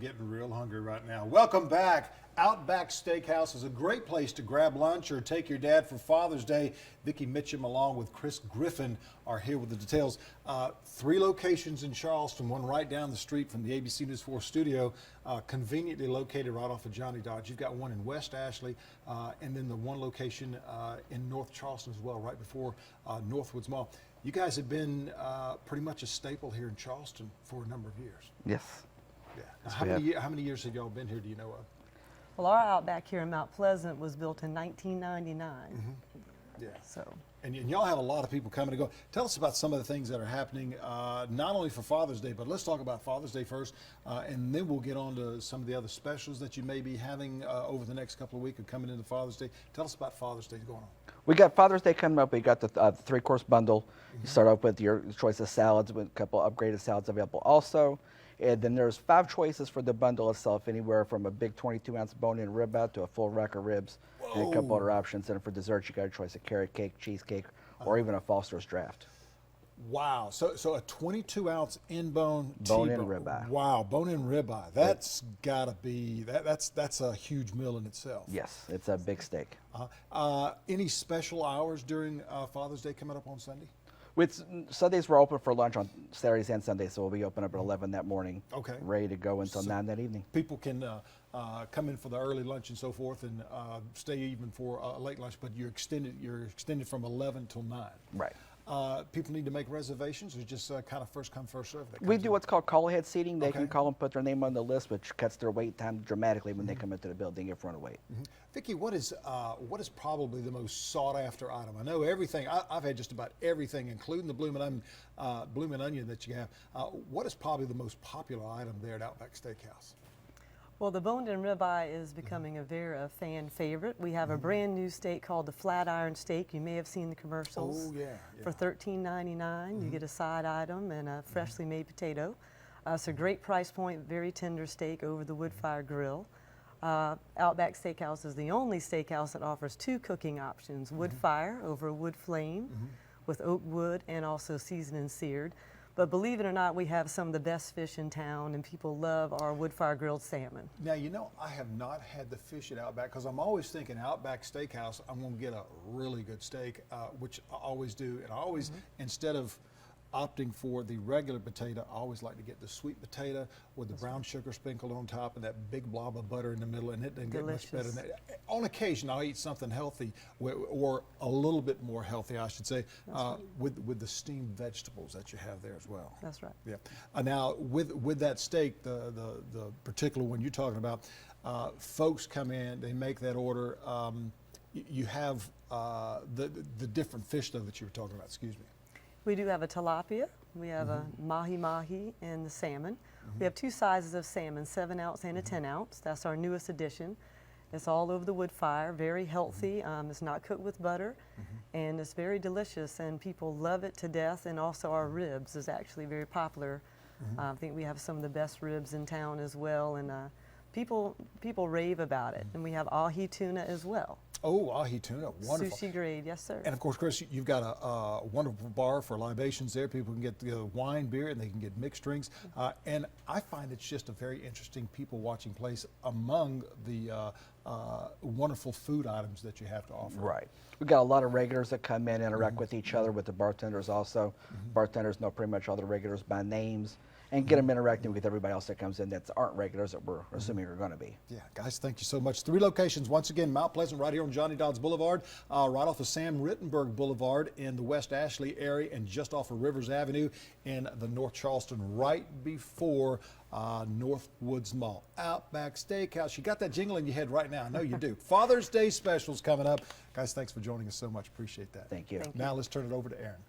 getting real hungry right now. Welcome back. Outback Steakhouse is a great place to grab lunch or take your dad for Father's Day. Vicki Mitchum along with Chris Griffin are here with the details. 3 locations in Charleston, one right down the street from the ABC News 4 studio, conveniently located right off of Johnny Dodge. You've got one in West Ashley, and then the one location in North Charleston as well, right before Northwoods Mall. You guys have been pretty much a staple here in Charleston for a number of years. Yes. Yeah. Yes, How many years have y'all been here, do you know of? Well, our Outback here in Mount Pleasant was built in 1999. Yeah. So. And y'all have a lot of people coming and going. Tell us about some of the things that are happening, not only for Father's Day, but let's talk about Father's Day first, and then we'll get on to some of the other specials that you may be having over the next couple of weeks or coming into Father's Day. Tell us about Father's Day going on. We got Father's Day coming up. We got the 3-course bundle. You start off with your choice of salads, with a couple upgraded salads available also. And then there's 5 choices for the bundle itself, anywhere from a big 22-ounce bone-in ribeye to a full rack of ribs. Whoa. And a couple other options. And for dessert, you got a choice of carrot cake, cheesecake, or even a Foster's draft. Wow. So a 22-ounce in-bone bone-in ribeye. Wow, bone-in ribeye. That's got to be that's a huge meal in itself. Yes, it's a big steak. Any special hours during Father's Day coming up on Sunday? With Sundays, we're open for lunch on Saturdays and Sundays, so we'll be open up at 11 that morning. Okay. Ready to go until 9 that evening. People can come in for the early lunch and so forth, and stay even for a late lunch. But you're extended from 11 till 9. Right. People need to make reservations, or just kind of first come, first serve? We do what's called call ahead seating. They can call and put their name on the list, which cuts their wait time dramatically when they come into the building if run away. Vicki, what is probably the most sought after item? I know everything. I've had just about everything, including the bloomin' onion that you have. What is probably the most popular item there at Outback Steakhouse? Well, the boned-in ribeye is becoming a fan favorite. We have a brand new steak called the flat iron steak. You may have seen the commercials. Oh, yeah. For $13.99, you get a side item and a freshly made potato. It's a great price point, very tender steak over the wood fire grill. Outback Steakhouse is the only steakhouse that offers 2 cooking options, wood fire over a wood flame with oak wood and also seasoned and seared. But believe it or not, we have some of the best fish in town, and people love our wood fire grilled salmon. Now, you know, I have not had the fish at Outback because I'm always thinking Outback Steakhouse, I'm going to get a really good steak, which I always do. And I always, instead of opting for the regular potato, I always like to get the sweet potato with the brown sugar sprinkled on top and that big blob of butter in the middle, and it doesn't get much better than that. On occasion, I'll eat something healthy, or a little bit more healthy, I should say, with the steamed vegetables that you have there as well. That's right. Yeah. Now, with that steak, the particular one you're talking about, folks come in, they make that order. You have the different fish, though, that you were talking about. Excuse me. We do have a tilapia, we have a mahi-mahi, and the salmon. We have 2 sizes of salmon, 7-ounce and a 10-ounce. That's our newest addition. It's all over the wood fire, very healthy. It's not cooked with butter, and it's very delicious, and people love it to death. And also our ribs is actually very popular. I think we have some of the best ribs in town as well, and people rave about it. And we have ahi tuna as well. Oh, ahi tuna, wonderful. Sushi grade, yes, sir. And of course, Chris, you've got a wonderful bar for libations there. People can get wine, beer, and they can get mixed drinks. And I find it's just a very interesting people-watching place among the wonderful food items that you have to offer. Right. We've got a lot of regulars that come in and interact with each other, with the bartenders also. Bartenders know pretty much all the regulars by names, and get them interacting with everybody else that comes in that aren't regulars that we're assuming are going to be. Yeah, guys, thank you so much. 3 locations, once again, Mount Pleasant right here on Johnny Dodds Boulevard, right off of Sam Rittenberg Boulevard in the West Ashley area, and just off of Rivers Avenue in the North Charleston, right before Northwoods Mall. Outback Steakhouse. You got that jingle in your head right now. I know you do. Father's Day specials coming up. Guys, thanks for joining us so much. Appreciate that. Thank you. Now let's turn it over to Aaron.